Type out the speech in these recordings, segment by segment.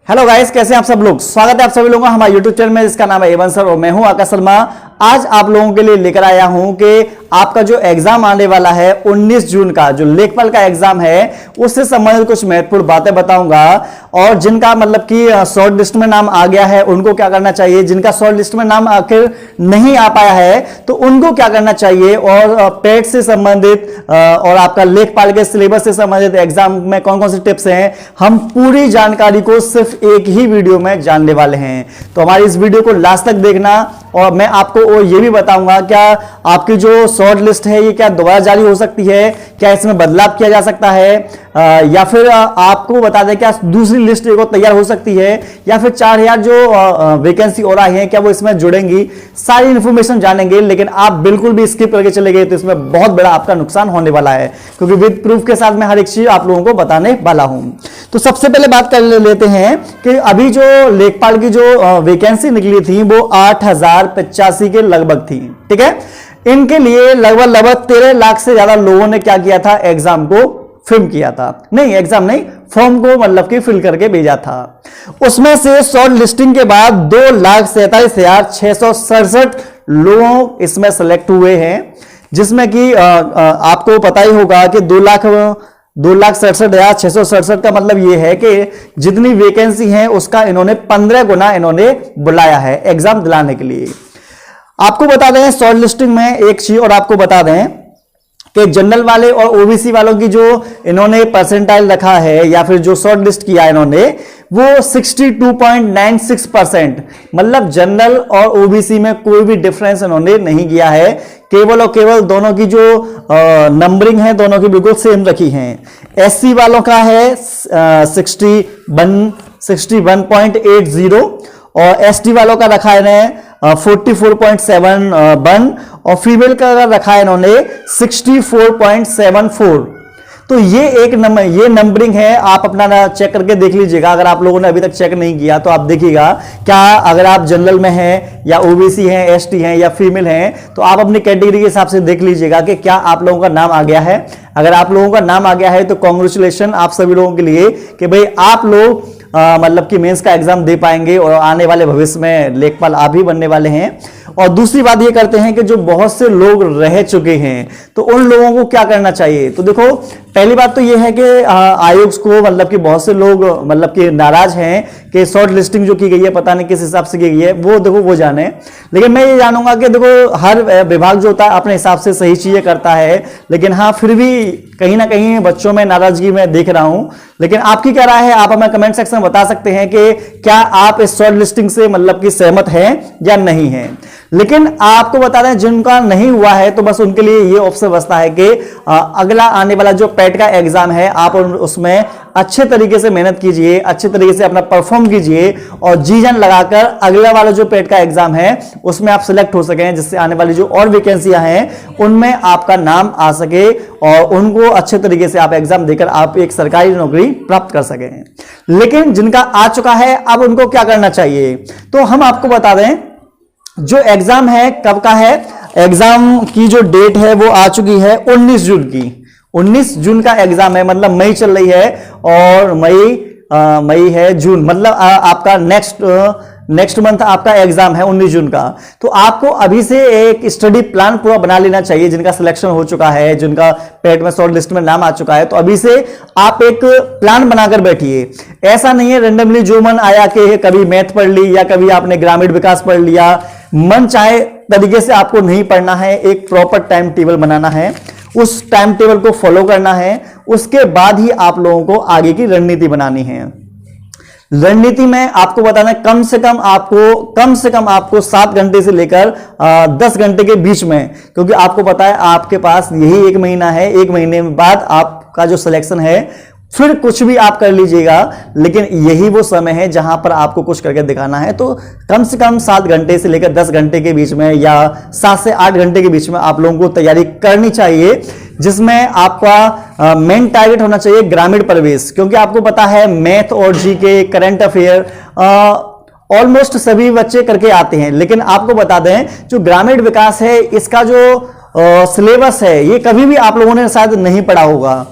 Hello guys, कैसे हैं आप सब लोग। स्वागत है आप सभी लोगों का हमारे यूट्यूब चैनल में जिसका नाम है एवन सर और मैं हूं आकाश शर्मा। आज आप लोगों के लिए लेकर आया हूं कि आपका जो एग्जाम आने वाला है 19 जून का, जो लेखपाल का एग्जाम है, उससे संबंधित कुछ महत्वपूर्ण बातें बताऊंगा। और जिनका मतलब कि शॉर्ट लिस्ट में नाम आ गया है उनको क्या करना चाहिए, जिनका शॉर्ट लिस्ट में नाम आखिर नहीं आ पाया है तो उनको क्या करना चाहिए, और पेट से संबंधित और आपका लेखपाल के सिलेबस से संबंधित एग्जाम में कौन कौन सी टिप्स हैं, हम पूरी जानकारी को सिर्फ एक ही वीडियो में जानने वाले हैं। तो हमारी इस वीडियो को लास्ट तक देखना। और मैं आपको ये भी बताऊंगा क्या आपकी जो शॉर्ट लिस्ट है ये क्या दोबारा जारी हो सकती है, क्या इसमें बदलाव किया जा सकता है, या फिर आपको बता दें क्या दूसरी लिस्ट एक और तैयार हो सकती है, या फिर 4000 जो वैकेंसी और आई है क्या वो इसमें जुड़ेंगी। सारी इंफॉर्मेशन जानेंगे, लेकिन आप बिल्कुल भी स्किप करके चले गए तो इसमें बहुत बड़ा आपका नुकसान होने वाला है, क्योंकि विद प्रूफ के साथ मैं हर एक चीज आप लोगों को बताने वाला हूं। तो सबसे पहले बात कर लेते हैं कि अभी जो लेखपाल की जो वैकेंसी निकली थी वो 8085 के लगभग थी, ठीक है। इनके लिए लगभग 13 लाख से ज्यादा लोगों ने क्या किया था, एग्जाम को फिल किया था, नहीं एग्जाम नहीं, फॉर्म को मतलब कि फिल करके भेजा था। उसमें से शॉर्ट लिस्टिंग के बाद 2,47,667 लोग इसमें सेलेक्ट हुए हैं, जिसमें कि आपको पता ही होगा कि 2,67,667 का मतलब यह है कि जितनी वैकेंसी है उसका इन्होंने 15 गुना इन्होंने बुलाया है एग्जाम दिलाने के लिए। आपको बता दें शॉर्ट लिस्टिंग में एक चीज और आपको बता दें कि जनरल वाले और ओबीसी वालों की जो इन्होंने परसेंटाइल रखा है या फिर जो शॉर्ट लिस्ट किया इन्होंने वो 62.96%, मतलब जनरल और ओबीसी में कोई भी डिफरेंस इन्होंने नहीं किया है, केवल और केवल दोनों की जो नंबरिंग है दोनों की बिल्कुल सेम रखी है। एससी वालों का है 61.80 और एसटी वालों का रखा है 44.71 और फीमेल का रखा है इन्होंने 64.74। तो ये एक नंबर, ये नंबरिंग है, आप अपना चेक करके देख लीजिएगा। अगर आप लोगों ने अभी तक चेक नहीं किया तो आप देखिएगा क्या अगर आप जनरल में हैं या ओबीसी हैं, एसटी हैं या फीमेल हैं, तो आप अपनी कैटेगरी के हिसाब से देख लीजिएगा कि क्या आप लोगों का नाम आ गया है। अगर आप लोगों का नाम आ गया है तो कॉन्ग्रेचुलेशन आप सभी लोगों के लिए कि भाई आप लोग मतलब कि मेंस का एग्जाम दे पाएंगे और आने वाले भविष्य में लेखपाल आप ही बनने वाले हैं। और दूसरी बात ये करते हैं कि जो बहुत से लोग रह चुके हैं तो उन लोगों को क्या करना चाहिए। तो देखो पहली बात तो ये है कि आयोग को मतलब कि बहुत से लोग मतलब कि नाराज हैं कि शॉर्ट लिस्टिंग जो की गई है पता नहीं किस हिसाब से की गई है, वो देखो वो जाने। लेकिन मैं ये जानूंगा कि देखो हर विभाग जो होता है अपने हिसाब से सही चीजें करता है, लेकिन हाँ फिर भी कहीं ना कहीं बच्चों में नाराजगी मैं देख रहा हूं। लेकिन आपकी क्या राय है, आप हमें कमेंट सेक्शन में बता सकते हैं कि क्या आप इस शॉर्ट लिस्टिंग से मतलब कि सहमत हैं या नहीं हैं। लेकिन आपको बता दें जिनका नहीं हुआ है तो बस उनके लिए ये ऑप्शन बचता है कि अगला आने वाला जो पेट का एग्जाम है आप उसमें अच्छे तरीके से मेहनत कीजिए, अच्छे तरीके से अपना परफॉर्म कीजिए और जी जान लगाकर अगला वाला जो पेट का एग्जाम है उसमें आप सिलेक्ट हो सकें, जिससे आने वाली जो और वैकेंसियां हैं उनमें आपका नाम आ सके और उनको अच्छे तरीके से आप एग्जाम देकर आप एक सरकारी नौकरी प्राप्त कर सकें। लेकिन जिनका आ चुका है अब उनको क्या करना चाहिए, तो हम आपको बता दें जो एग्जाम है कब का है, एग्जाम की जो डेट है वो आ चुकी है 19 जून की। 19 जून का एग्जाम है, मतलब मई चल रही है और मई है जून, मतलब आपका नेक्स्ट मंथ आपका एग्जाम है 19 जून का। तो आपको अभी से एक स्टडी प्लान पूरा बना लेना चाहिए। जिनका सिलेक्शन हो चुका है, जिनका पेट में शॉर्ट लिस्ट में नाम आ चुका है, तो अभी से आप एक प्लान बनाकर बैठिए। ऐसा नहीं है रेंडमली जो मन आया कि कभी मैथ पढ़ ली या कभी आपने ग्रामीण विकास पढ़ लिया, मन चाहे तरीके से आपको नहीं पढ़ना है। एक प्रॉपर टाइम टेबल बनाना है, उस टाइम टेबल को फॉलो करना है, उसके बाद ही आप लोगों को आगे की रणनीति बनानी है। रणनीति में आपको बताना है कम से कम आपको 7 घंटे से लेकर 10 घंटे के बीच में, क्योंकि आपको पता है आपके पास यही 1 महीना है, 1 महीने बाद आपका जो सिलेक्शन है, फिर कुछ भी आप कर लीजिएगा, लेकिन यही वो समय है जहां पर आपको कुछ करके दिखाना है। तो कम से कम 7 घंटे से लेकर 10 घंटे के बीच में या 7 से 8 घंटे के बीच में आप लोगों को तैयारी करनी चाहिए, जिसमें आपका मेन टारगेट होना चाहिए ग्रामीण प्रवेश। क्योंकि आपको पता है मैथ और जीके, करंट अफेयर ऑलमोस्ट सभी बच्चे करके आते हैं, लेकिन आपको बता दें जो ग्रामीण विकास है इसका जो सिलेबस है ये कभी भी आप लोगों ने शायद नहीं पढ़ा होगा।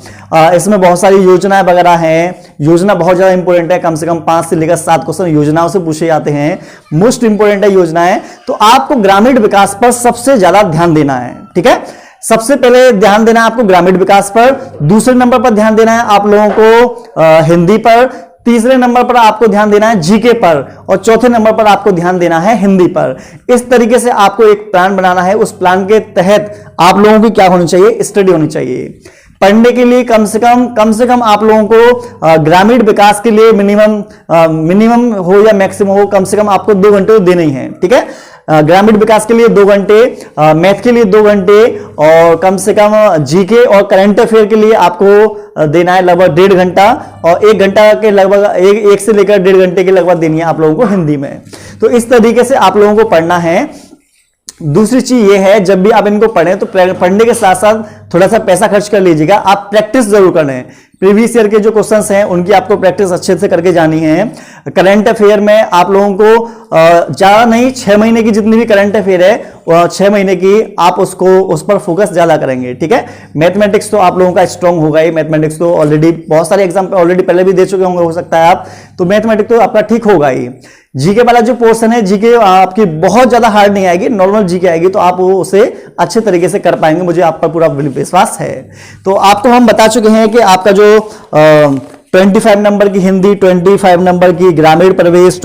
इसमें बहुत सारी योजनाएं वगैरह हैं। योजना बहुत ज्यादा इंपॉर्टेंट है, कम से कम 5 से लेकर 7 क्वेश्चन योजनाओं से पूछे जाते हैं, मोस्ट इंपॉर्टेंट है योजनाएं। तो आपको ग्रामीण विकास पर सबसे ज्यादा ध्यान देना है, ठीक है। सबसे पहले ध्यान देना है आपको ग्रामीण विकास पर, दूसरे नंबर पर ध्यान देना है आप लोगों को हिंदी पर, तीसरे नंबर पर आपको ध्यान देना है जीके पर, और चौथे नंबर पर आपको ध्यान देना है हिंदी पर। इस तरीके से आपको एक प्लान बनाना है। उस प्लान के तहत आप लोगों की क्या होनी चाहिए, स्टडी होनी चाहिए। पढ़ने के लिए कम से कम आप लोगों को ग्रामीण विकास के लिए मिनिमम हो या मैक्सिमम हो, कम से कम आपको 2 घंटे तो देने ही हैं, ठीक है। ग्रामीण विकास के लिए 2 घंटे, मैथ के लिए 2 घंटे, और कम से कम जीके और करंट अफेयर के लिए आपको देना है लगभग 1.5 घंटा, और 1 घंटा के लगभग एक से लेकर 1.5 घंटे के लगभग देनी है आप लोगों को हिंदी में। तो इस तरीके से आप लोगों को पढ़ना है। दूसरी चीज ये है, जब भी आप इनको पढ़ें तो पढ़ने के साथ साथ थोड़ा सा पैसा खर्च कर लीजिएगा। आप प्रैक्टिस जरूर करें। प्रीवियस ईयर के जो क्वेश्चंस हैं उनकी आपको प्रैक्टिस अच्छे से करके जानी है। करंट अफेयर में आप लोगों को ज्यादा नहीं, 6 महीने की जितनी भी करंट अफेयर है 6 महीने की आप उस पर फोकस ज्यादा करेंगे, ठीक है। मैथमेटिक्स तो आप लोगों का स्ट्रांग होगा ही, मैथमेटिक्स तो ऑलरेडी बहुत सारे एग्जाम ऑलरेडी पहले भी दे चुके होंगे, हो सकता है आप, तो मैथमेटिक्स तो आपका ठीक होगा ही। जीके वाला जो पोर्शन है, जीके आपकी बहुत ज्यादा हार्ड नहीं आएगी, नॉर्मल जीके आएगी, तो आप वो उसे अच्छे तरीके से कर पाएंगे, मुझे आप पर पूरा विश्वास है। तो आपको हम बता चुके हैं कि आपका जो 25 नंबर की हिंदी, 25 नंबर की ग्रामीण प्रवेश,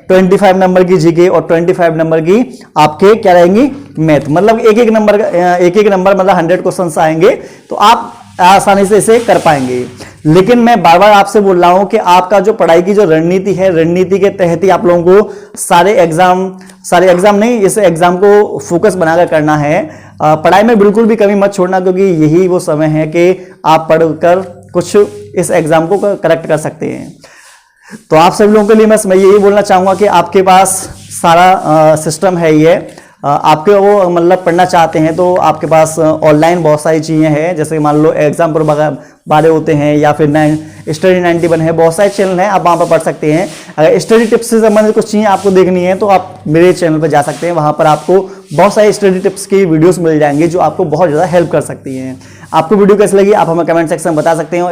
25 नंबर की जीके और 25 नंबर की आपके क्या रहेंगी, मैथ। मतलब एक एक नंबर मतलब 100 क्वेश्चन आएंगे, तो आप आसानी से इसे कर पाएंगे। लेकिन मैं बार बार आपसे बोल रहा हूं कि आपका जो पढ़ाई की जो रणनीति है, रणनीति के तहत ही आप लोगों को सारे एग्जाम नहीं, इस एग्जाम को फोकस बनाकर करना है। पढ़ाई में बिल्कुल भी कमी मत छोड़ना, क्योंकि यही वो समय है कि आप पढ़कर कुछ इस एग्जाम को करेक्ट कर सकते हैं। तो आप सभी लोगों के लिए मैं यही बोलना चाहूंगा कि आपके पास सारा सिस्टम है। ये आपके वो मतलब पढ़ना चाहते हैं तो आपके पास ऑनलाइन बहुत सारी चीज़ें हैं, जैसे मान लो एग्जाम पर बारे होते हैं, या फिर स्टडी 91 है, बहुत सारे चैनल हैं, आप वहाँ पर पढ़ सकते हैं। अगर स्टडी टिप्स से संबंधित कुछ चीज़ें आपको देखनी है तो आप मेरे चैनल पर जा सकते हैं, वहाँ पर आपको बहुत सारी स्टडी टिप्स की वीडियोस मिल जाएंगी जो आपको बहुत ज़्यादा हेल्प कर सकती हैं। आपको वीडियो कैसी लगी आप हमें कमेंट सेक्शन में बता सकते हो।